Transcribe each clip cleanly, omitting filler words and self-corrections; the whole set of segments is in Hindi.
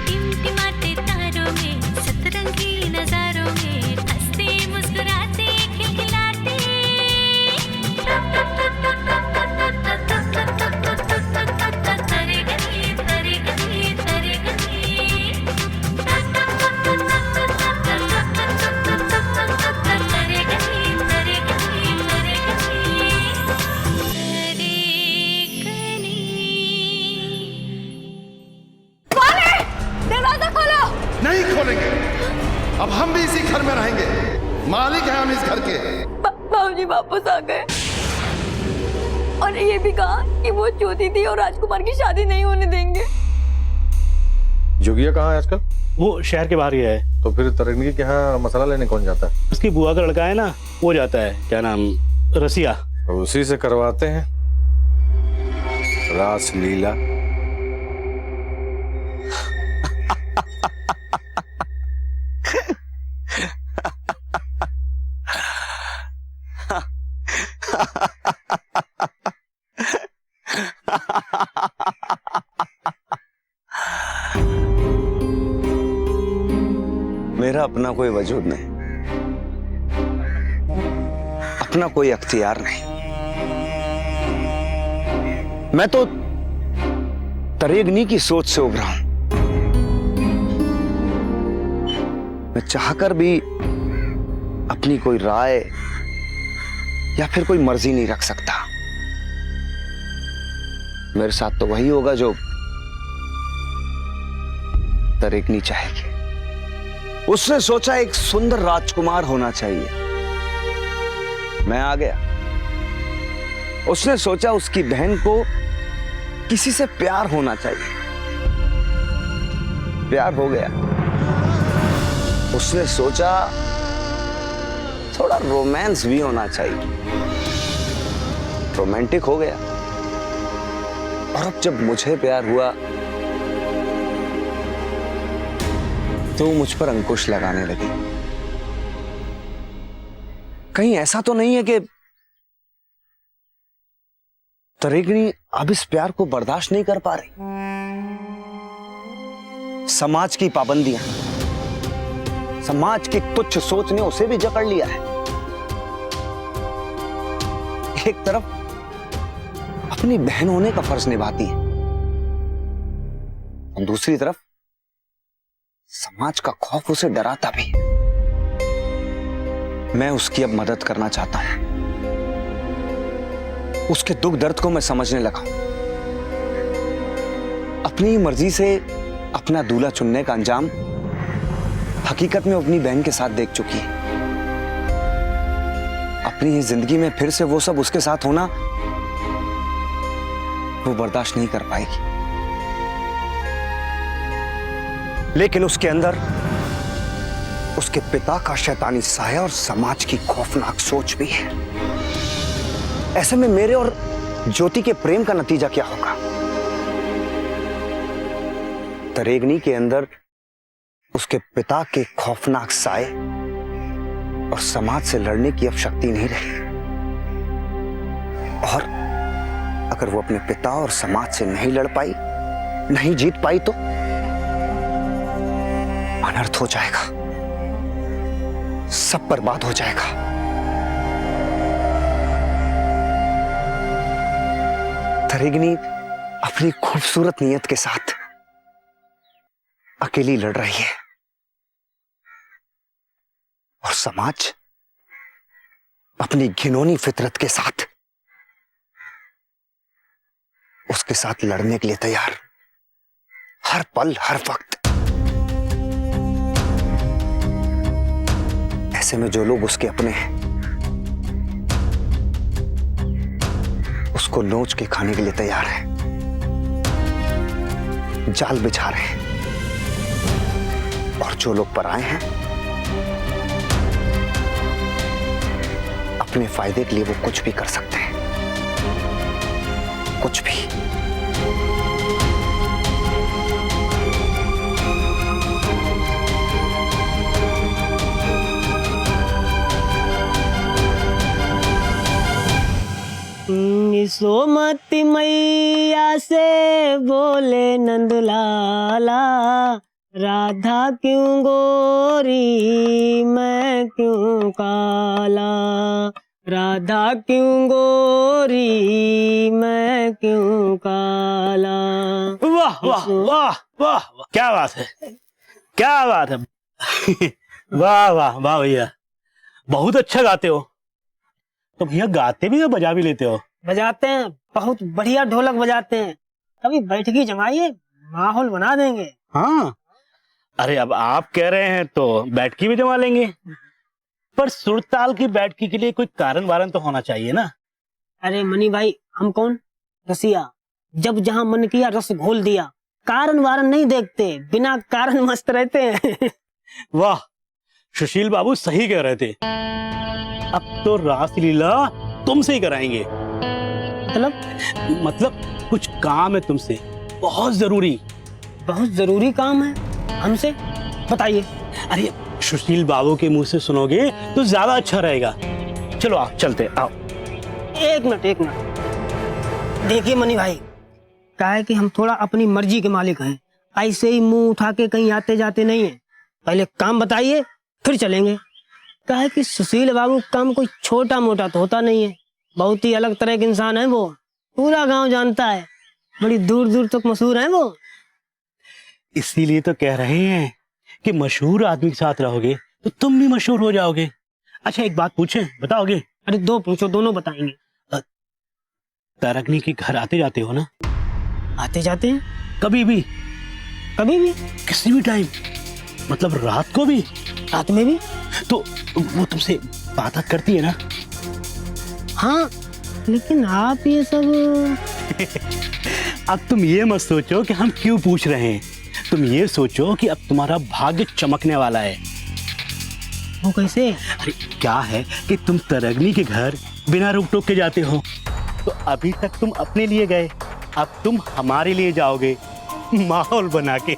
टिमटिमाते तारों में सतरंगी नजारों में हंसते मुस्कुराते खिलखिलाते तरे गली तरे गली तरे गली तरे गली तरे गली तरे गली कौन है? दरवाजा खोलो। नहीं खोलेंगे। अब हम भी इसी घर में रहेंगे। मालिक हैं हम इस घर के। बाबूजी वापस आ गए और ये भी कहा कि वो ज्योति दी और राजकुमार की शादी नहीं होने देंगे। जोगिया कहाँ है आजकल? वो शहर के बाहर ही है। तो फिर तरगनी के यहाँ मसाला लेने कौन जाता है? उसकी बुआ का लड़का है ना, वो जाता है। क्या नाम? रसिया। तो उसी से करवाते हैं रास लीला। मेरा अपना कोई वजूद नहीं, अपना कोई अख्तियार नहीं। मैं तो तरेगनी की सोच से उभरा हूं। मैं चाहकर भी अपनी कोई राय या फिर कोई मर्जी नहीं रख सकता। मेरे साथ तो वही होगा जो तरेगनी चाहेगी। उसने सोचा एक सुंदर राजकुमार होना चाहिए, मैं आ गया। उसने सोचा उसकी बहन को किसी से प्यार होना चाहिए, प्यार हो गया। उसने सोचा थोड़ा रोमांस भी होना चाहिए, रोमांटिक हो गया। और अब जब मुझे प्यार हुआ तो मुझ पर अंकुश लगाने लगी। कहीं ऐसा तो नहीं है कि तरेगनी अब इस प्यार को बर्दाश्त नहीं कर पा रही? समाज की पाबंदियां, समाज की तुच्छ सोच ने उसे भी जकड़ लिया है। एक तरफ अपनी बहन होने का फर्ज निभाती है और दूसरी तरफ समाज का खौफ उसे डराता भी है। मैं उसकी अब मदद करना चाहता हूं। उसके दुख दर्द को मैं समझने लगा हूं। अपनी मर्जी से अपना दूल्हा चुनने का अंजाम हकीकत में अपनी बहन के साथ देख चुकी है। अपनी ही जिंदगी में फिर से वो सब उसके साथ होना वो बर्दाश्त नहीं कर पाएगी। लेकिन उसके अंदर उसके पिता का शैतानी साया और समाज की खौफनाक सोच भी है। ऐसे में मेरे और ज्योति के प्रेम का नतीजा क्या होगा? तरेगनी के अंदर उसके पिता के खौफनाक साए और समाज से लड़ने की अब शक्ति नहीं रही। और अगर वो अपने पिता और समाज से नहीं लड़ पाई, नहीं जीत पाई, तो अनर्थ हो जाएगा, सब बर्बाद हो जाएगा। तरेगनी अपनी खूबसूरत नीयत के साथ अकेली लड़ रही है और समाज अपनी घिनौनी फितरत के साथ उसके साथ लड़ने के लिए तैयार, हर पल हर वक्त। ऐसे में जो लोग उसके अपने हैं उसको नोच के खाने के लिए तैयार हैं, जाल बिछा रहे हैं। और जो लोग पराए हैं अपने फायदे के लिए वो कुछ भी कर सकते हैं, कुछ भी। यशोमती मैया से बोले नंदलाला, राधा क्यों गोरी मैं क्यों काला, राधा क्यों गोरी मैं क्यों काला। वाह वाह वाह वाह वाह, क्या बात है, क्या बात है। वाह वाह वाह भैया, बहुत अच्छा गाते हो। तो भैया गाते भी हो, बजा भी लेते हो? बजाते हैं, बहुत बढ़िया ढोलक बजाते हैं। कभी बैठकी जमाइए, माहौल बना देंगे। हाँ, अरे अब आप कह रहे हैं तो बैठकी भी जमा लेंगे, पर सुरताल की बैठकी के लिए कोई कारण वारण तो होना चाहिए ना। अरे मनी भाई, हम कौन रसिया, जब जहां मन किया रस घोल दिया, कारण वारण नहीं देखते, बिना कारण मस्त रहते हैं। वाह, सुशील बाबू सही कह रहे थे। अब तो रासलीला तुमसे ही कराएंगे। मतलब कुछ काम है तुमसे, बहुत जरूरी। बहुत जरूरी काम है हमसे, बताइए। अरे सुशील बाबू के मुंह से सुनोगे तो ज्यादा अच्छा रहेगा। चलो आप चलते, आओ। एक मिनट, देखिए मनी भाई, क्या है कि हम थोड़ा अपनी मर्जी के मालिक हैं, ऐसे ही मुंह उठा के कहीं आते जाते नहीं है। पहले काम बताइए फिर चलेंगे। क्या है कि सुशील बाबू काम कोई छोटा मोटा तो होता नहीं है, बहुत ही अलग तरह के इंसान है वो, पूरा गांव जानता है, बड़ी दूर दूर तक मशहूर है वो। इसीलिए तो कह रहे हैं कि मशहूर आदमी के साथ रहोगे तो तुम भी मशहूर हो जाओगे। अच्छा एक बात पूछें, बताओगे? अरे दो पूछो, दोनों बताएंगे। तारकनी के घर आते जाते हो ना? आते जाते हैं, कभी भी? कभी भी, किसी भी टाइम, मतलब रात को भी? रात में भी। तो वो तुमसे बात करती है ना? हाँ, लेकिन आप ये सब अब तुम ये मत सोचो कि हम क्यों पूछ रहे हैं, तुम ये सोचो कि अब तुम्हारा भाग्य चमकने वाला है। वो कैसे? अरे क्या है कि तुम तरगनी के घर बिना रुक टोक के जाते हो, तो अभी तक तुम अपने लिए गए, अब तुम हमारे लिए जाओगे, माहौल बना के।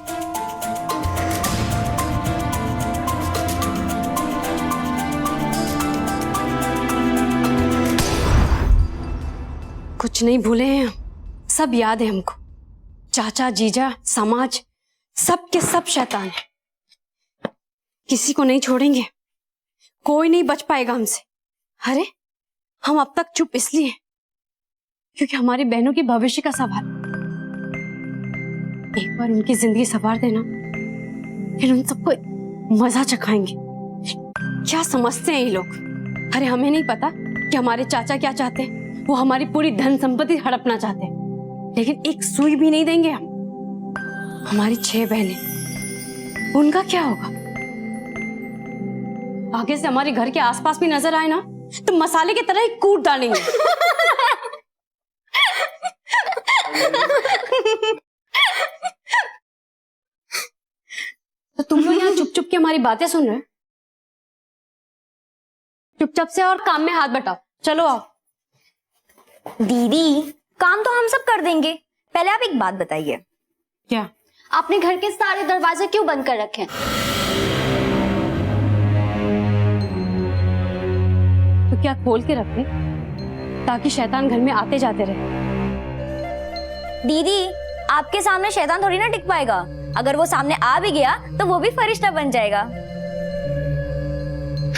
कुछ नहीं भूले हैं, सब याद है हमको। चाचा, जीजा, समाज, सब के सब शैतान है, किसी को नहीं छोड़ेंगे, कोई नहीं बच पाएगा हमसे। अरे हम अब तक चुप इसलिए क्योंकि हमारी बहनों के भविष्य का सवाल। एक बार उनकी जिंदगी संवार देना, फिर उन सबको मजा चखाएंगे। क्या समझते हैं ये लोग? अरे हमें नहीं पता कि हमारे चाचा क्या चाहते हैं, वो हमारी पूरी धन संपत्ति हड़पना चाहते हैं, लेकिन एक सुई भी नहीं देंगे हम। हमारी 6 बहनें, उनका क्या होगा? आगे से हमारे घर के आसपास भी नजर आए ना तो मसाले की तरह ही कूट डालेंगे। तो तुम लोग यहाँ चुप चुप के हमारी बातें सुन रहे हो? चुपचाप से और काम में हाथ बटाओ, चलो आओ। दीदी काम तो हम सब कर देंगे, पहले आप एक बात बताइए। क्या? आपने घर के सारे दरवाजे क्यों बंद कर रखे हैं? तो क्या खोल के रखते ताकि शैतान घर में आते जाते रहे? दीदी आपके सामने शैतान थोड़ी ना टिक पाएगा, अगर वो सामने आ भी गया तो वो भी फरिश्ता बन जाएगा।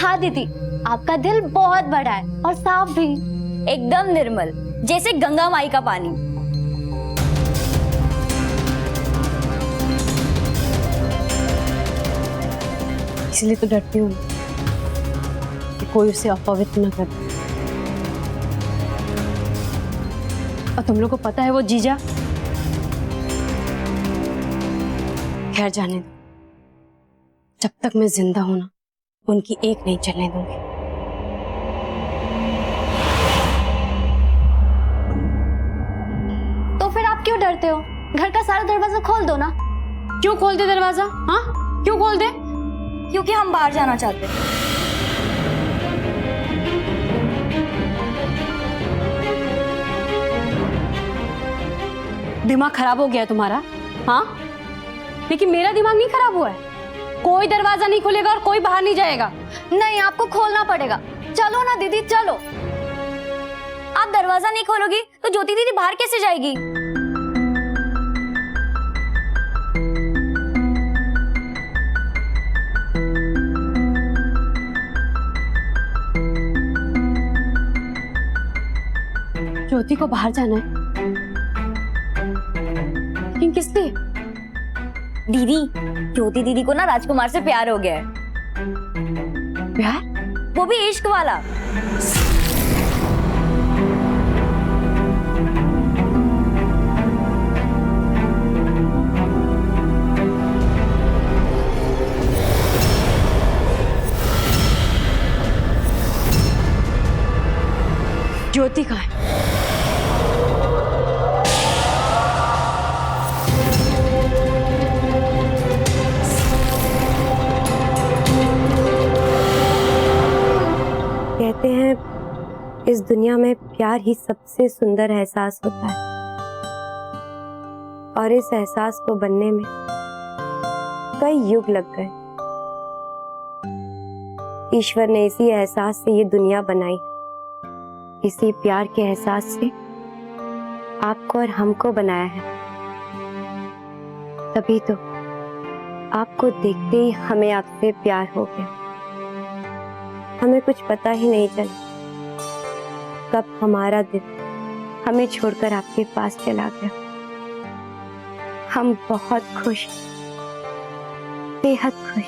हाँ दीदी, आपका दिल बहुत बड़ा है और साफ भी, एकदम निर्मल, जैसे गंगा माई का पानी। इसलिए तो डरती हूँ कि कोई उसे अपवित्र न कर। और तुम लोग को पता है वो जीजा, खैर जाने दो, जब तक मैं जिंदा हूं ना उनकी एक नहीं चलने दूंगी। तो फिर आप क्यों डरते हो? घर का सारा दरवाजा खोल दो ना। क्यों खोल दे दरवाजा? हाँ क्यों खोल दे? क्योंकि हम बाहर जाना चाहते हैं। दिमाग खराब हो गया है तुम्हारा? हाँ, लेकिन मेरा दिमाग नहीं खराब हुआ है। कोई दरवाजा नहीं खुलेगा और कोई बाहर नहीं जाएगा। नहीं, आपको खोलना पड़ेगा। चलो ना दीदी, चलो। आप दरवाजा नहीं खोलोगी तो ज्योति दीदी बाहर कैसे जाएगी? ज्योति को बाहर जाना है, लेकिन किस लिए? दीदी, ज्योति दीदी को ना राजकुमार से प्यार हो गया है। प्यार? वो भी इश्क वाला। ज्योति कहाँ है? कहते हैं इस दुनिया में प्यार ही सबसे सुंदर एहसास होता है, और इस एहसास को बनने में कई युग लग गए। ईश्वर ने इसी एहसास से ये दुनिया बनाई, इसी प्यार के एहसास से आपको और हमको बनाया है। तभी तो आपको देखते ही हमें आपसे प्यार हो गया। हमें कुछ पता ही नहीं चला कब हमारा दिल हमें छोड़कर आपके पास चला गया। हम बहुत खुश, बेहद खुश।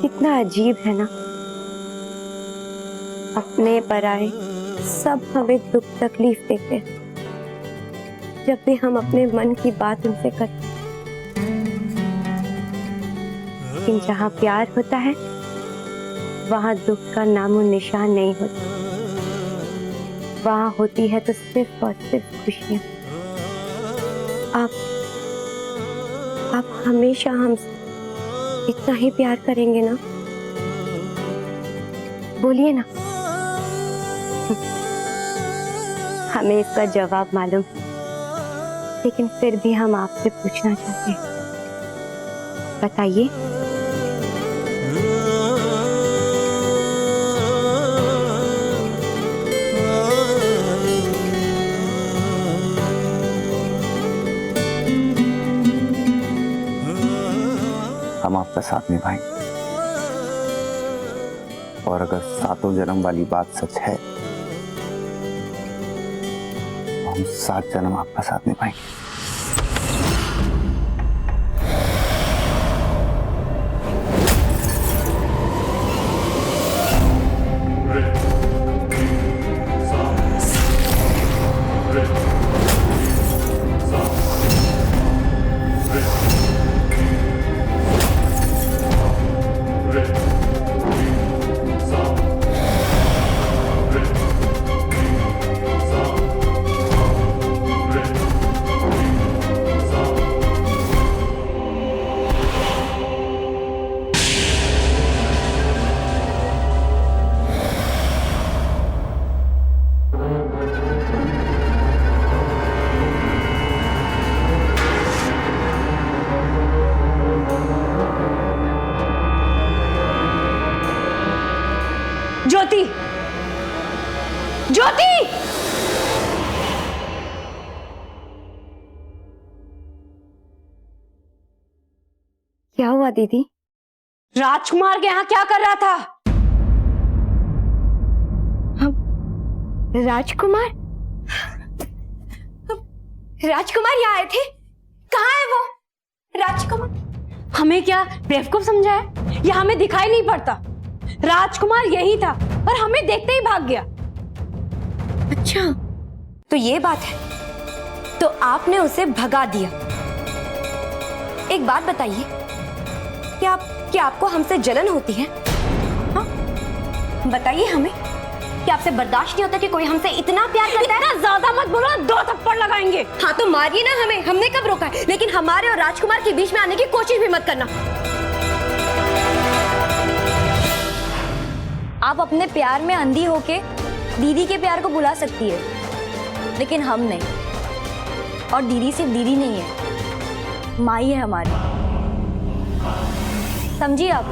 कितना अजीब है ना, अपने पराए सब हमें दुख तकलीफ देते हैं। जब भी हम अपने मन की बात उनसे करते, लेकिन जहाँ प्यार होता है वहाँ दुख का नामो निशान नहीं होता। वहाँ होती है तो सिर्फ और सिर्फ खुशियाँ। आप हमेशा हमसे इतना ही प्यार करेंगे ना? बोलिए ना। हमें इसका जवाब मालूम है, लेकिन फिर भी हम आपसे पूछना चाहते हैं, बताइए। हम आपका साथ निभाएंगे, और अगर सातों जन्म वाली बात सच है तो हम 7 जन्म आपका साथ निभाएंगे। ज्योति, ज्योति! क्या हुआ दीदी? राजकुमार के यहाँ क्या कर रहा था? राजकुमार? राजकुमार यहाँ आए थे? कहाँ है वो राजकुमार? हमें क्या बेवकूफ समझा है? या हमें दिखाई नहीं पड़ता? राजकुमार यही था और हमें देखते ही भाग गया। अच्छा, तो ये बात है। तो आपने उसे भगा दिया। एक बात बताइए, क्या आपको हमसे जलन होती है? हाँ? बताइए हमें, क्या आपसे बर्दाश्त नहीं होता कि कोई हमसे इतना प्यार करता है? इतना ज्यादा मत बोलो, 2 थप्पड़ लगाएंगे। हाँ तो मारिए ना हमें, हमने कब रोका है? लेकिन हमारे और राजकुमार के बीच में आने की कोशिश भी मत करना। आप अपने प्यार में अंधी होके दीदी के प्यार को भुला सकती है, लेकिन हम नहीं। और दीदी सिर्फ दीदी नहीं है, माँ ही है हमारी। समझिए आप।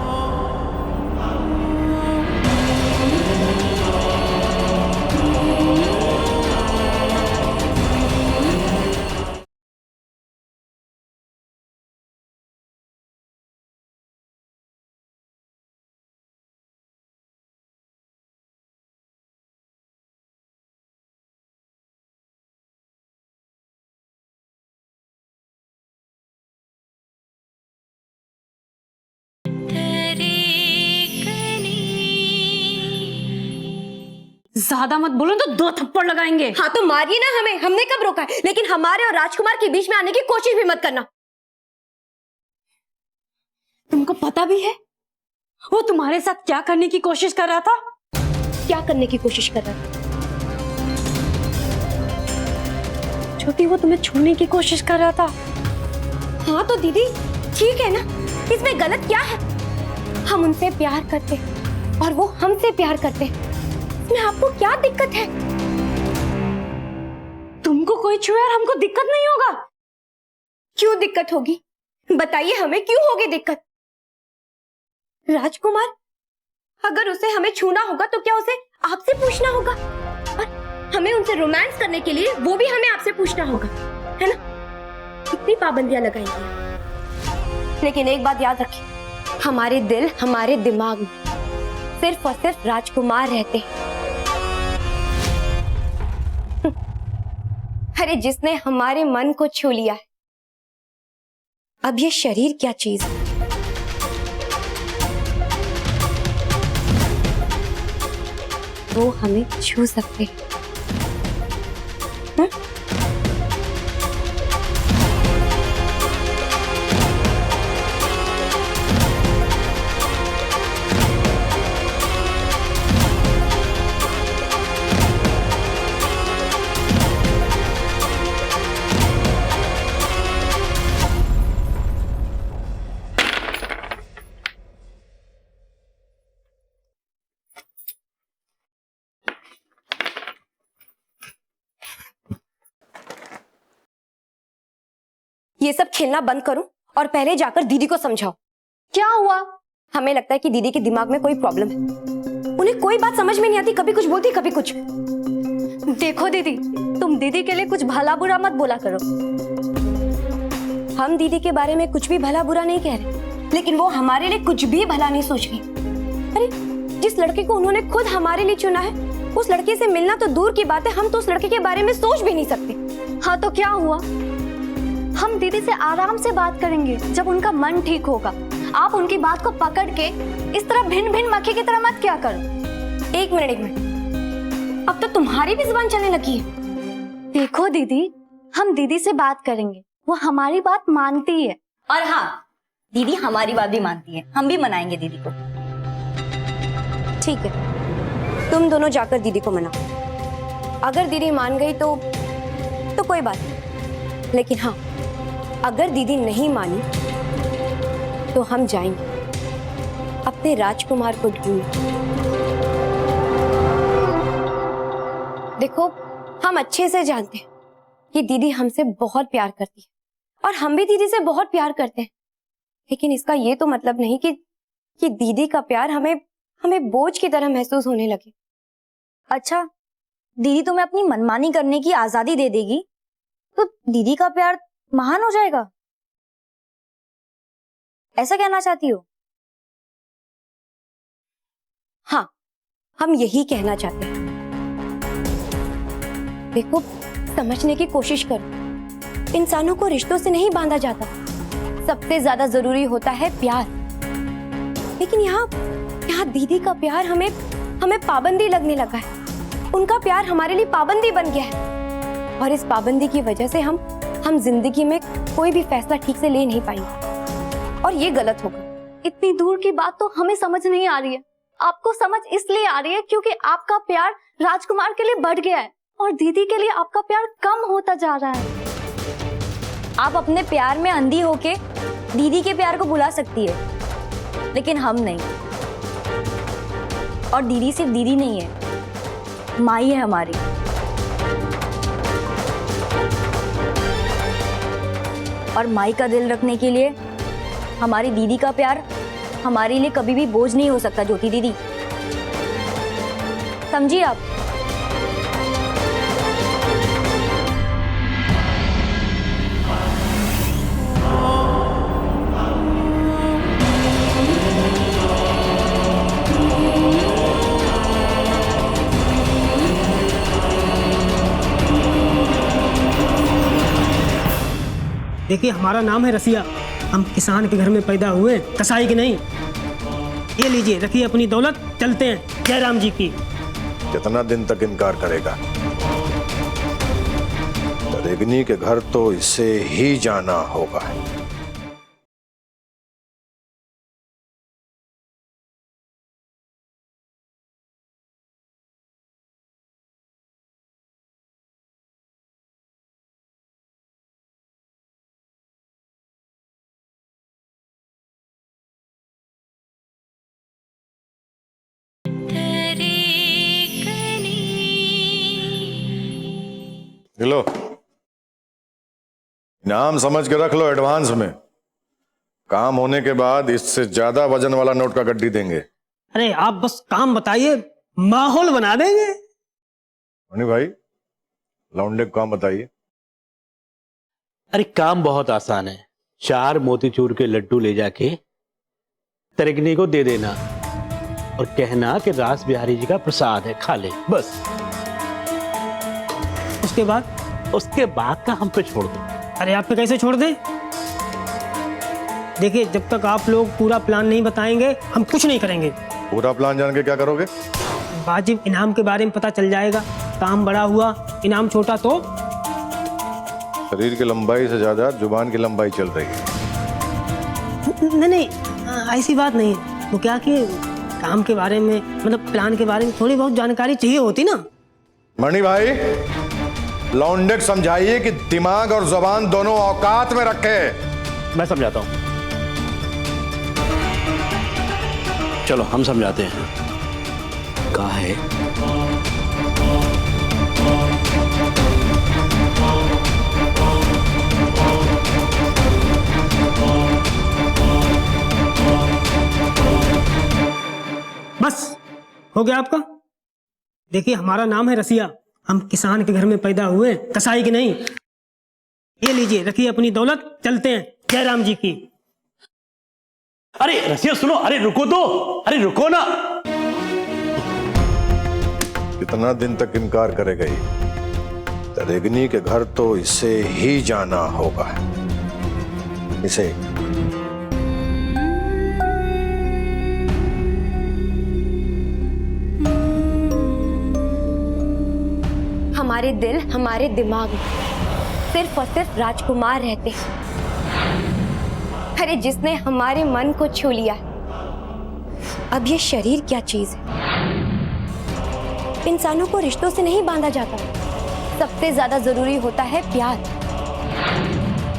ज्यादा मत बोलो तो 2 थप्पड़ लगाएंगे। हाँ तो मारिए ना हमें, हमने कब रोका है? लेकिन हमारे और राजकुमार के बीच में आने की कोशिश भी मत करना। तुमको पता भी है वो तुम्हारे साथ क्या करने की कोशिश कर रहा था? क्या करने की कोशिश कर रहा था? छोटी, वो तुम्हें छूने की कोशिश कर रहा था। हाँ तो दीदी ठीक है ना, इसमें गलत क्या है? हम उनसे प्यार करते और वो हमसे प्यार करते, इसमें आपको क्या दिक्कत है? तुमको कोई छुए और हमको दिक्कत नहीं होगा? क्यों दिक्कत होगी? बताइए हमें क्यों होगी दिक्कत? राजकुमार, अगर उसे हमें छूना होगा तो क्या उसे आपसे पूछना होगा? और हमें उनसे रोमांस करने के लिए वो भी हमें आपसे पूछना होगा, है ना? कितनी पाबंदियां लगाएंगे। लेकिन एक बात याद रखिए, हमारे दिल, हमारे दिमाग में सिर्फ और सिर्फ राजकुमार रहते हैं। अरे जिसने हमारे मन को छू लिया है, अब ये शरीर क्या चीज है? वो हमें छू सकते हैं। ये सब खेलना बंद करो और पहले जाकर दीदी को समझाओ। क्या हुआ? हमें लगता है कि दीदी के दिमाग में कोई प्रॉब्लम है। उन्हें कोई बात समझ में नहीं आती, कभी कुछ बोलती कभी कुछ। देखो दीदी, तुम दीदी के लिए कुछ भला बुरा मत बोला करो। हम दीदी के बारे में कुछ भी भला बुरा नहीं कह रहे, लेकिन वो हमारे लिए कुछ भी भला नहीं सोच रही। अरे जिस लड़के को उन्होंने खुद हमारे लिए चुना है, उस लड़के से मिलना तो दूर की बात है, हम तो उस लड़के के बारे में सोच भी नहीं सकते। हाँ तो क्या हुआ? हम दीदी से आराम से बात करेंगे जब उनका मन ठीक होगा। आप उनकी बात को पकड़ के इस तरह भिन्न भिन्न मक्खी की तरह मत क्या करो। एक मिनट, अब तो तुम्हारी भी जुबान चलने लगी है। देखो दीदी, हम दीदी से बात करेंगे, वो हमारी बात मानती है। और हाँ, दीदी हमारी बात भी मानती है, हम भी मनाएंगे दीदी को। ठीक है, तुम दोनों जाकर दीदी को मनाओ। अगर दीदी मान गई तो कोई बात नहीं, लेकिन हाँ, अगर दीदी नहीं मानी तो हम जाएंगे अपने राजकुमार को ढूंढने। देखो, हम अच्छे से जानते हैं कि दीदी हमसे बहुत प्यार करती है और हम भी दीदी से बहुत प्यार करते हैं, लेकिन इसका ये तो मतलब नहीं कि दीदी का प्यार हमें बोझ की तरह महसूस होने लगे। अच्छा, दीदी तुम्हें अपनी मनमानी करने की आजादी दे देगी तो दीदी का प्यार महान हो जाएगा, ऐसा कहना चाहती हो? हाँ, हम यही कहना चाहते हैं। देखो, समझने की कोशिश करो, इंसानों को रिश्तों से नहीं बांधा जाता, सबसे ज्यादा जरूरी होता है प्यार। लेकिन यहाँ दीदी का प्यार हमें पाबंदी लगने लगा है। उनका प्यार हमारे लिए पाबंदी बन गया है और इस पाबंदी की वजह से हम जिंदगी में कोई भी फैसला ठीक से ले नहीं पाएंगे और ये गलत होगा। इतनी दूर की बात तो हमें समझ नहीं आ रही है। आपको समझ इसलिए आ रही है क्योंकि आपका प्यार राजकुमार के लिए बढ़ गया है और दीदी के लिए आपका प्यार कम होता जा रहा है। आप अपने प्यार में अंधी होके दीदी के प्यार को भुला सकती है, लेकिन हम नहीं। और दीदी सिर्फ दीदी नहीं है, माई है हमारी। और माई का दिल रखने के लिए हमारी दीदी का प्यार हमारे लिए कभी भी बोझ नहीं हो सकता। ज्योति दीदी, समझिए आप। देखिए, हमारा नाम है रसिया, हम किसान के घर में पैदा हुए, कसाई के नहीं। ये लीजिए, रखिए अपनी दौलत, चलते हैं। जय राम जी की। कितना दिन तक इनकार करेगा? रेगनी के घर तो इसे ही जाना होगा। लो, इनाम समझ के रख लो एडवांस में। काम होने के बाद इससे ज्यादा वजन वाला नोट का गड्डी देंगे। अरे आप बस काम बताइए, माहौल बना देंगे। मणि भाई, लौंडे को काम बताइए। अरे काम बहुत आसान है। 4 मोतीचूर के लड्डू ले जाके तरगनी को दे देना और कहना कि रास बिहारी जी का प्रसाद है, खा ले, बस। उसके बाद का हम पे छोड़ दो। अरे आप पे कैसे छोड़ दे? देखिए, जब तक आप लोग पूरा प्लान नहीं बताएंगे हम कुछ नहीं करेंगे। पूरा प्लान जान के क्या करोगे? वाजिब इनाम के बारे में पता चल जाएगा। काम बड़ा हुआ, इनाम छोटा तो? शरीर की लंबाई से ज्यादा जुबान की लंबाई चल रही है। नहीं, ऐसी बात नहीं है। वो क्या कि काम के बारे में, मतलब प्लान के बारे में थोड़ी बहुत जानकारी चाहिए होती ना। मणि भाई, लौंडे को समझाइए कि दिमाग और जुबान दोनों औकात में रखे। मैं समझाता हूं। चलो हम समझाते हैं। कहा है बस हो गया आपका। देखिए, हमारा नाम है रसिया। हम किसान के घर में पैदा हुए, कसाई के नहीं। ये लीजिए, रखिए अपनी दौलत, चलते हैं जयराम जी की। अरे रसिया सुनो, अरे रुको तो, अरे रुको ना। कितना दिन तक इनकार करेगा ये? रेगनी के घर तो इसे ही जाना होगा, इसे। हमारे दिल, हमारे दिमाग में सिर्फ और सिर्फ राजकुमार रहते हैं। अरे जिसने हमारे मन को छू लिया, अब ये शरीर क्या चीज है? इंसानों को रिश्तों से नहीं बांधा जाता, सबसे ज्यादा जरूरी होता है प्यार।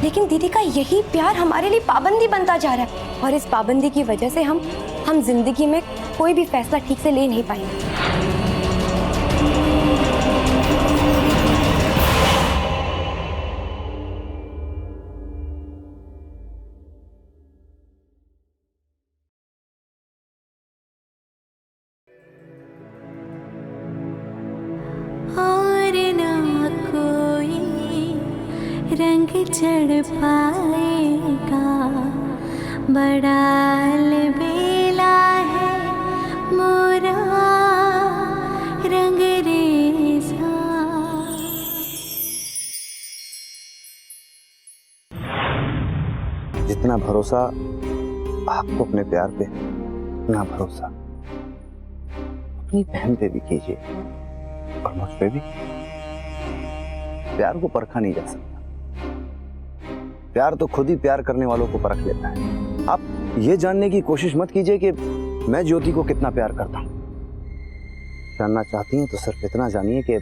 लेकिन दीदी का यही प्यार हमारे लिए पाबंदी बनता जा रहा है, और इस पाबंदी की वजह से हम जिंदगी में कोई भी फैसला ठीक से ले नहीं पाएंगे। और ना कोई रंग चढ़ पाएगा, बड़ा अलबेला है मोरा रंग रेज़ा। जितना भरोसा आपको अपने प्यार पे, उतना भरोसा अपनी बहन पे भी कीजिए, और मुझ पे भी। प्यार को परखा नहीं जा सकता। प्यार तो खुद ही प्यार करने वालों को परख लेता है। आप ये जानने की कोशिश मत कीजिए कि मैं ज्योति को कितना प्यार करता हूं। जानना चाहती हैं तो सिर्फ इतना जानिए कि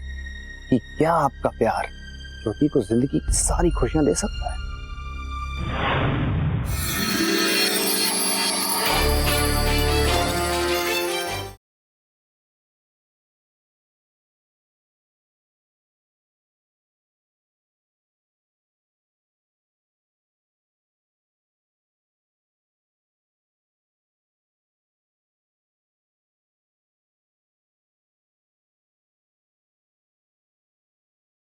क्या आपका प्यार ज्योति को जिंदगी की सारी खुशियां दे सकता है।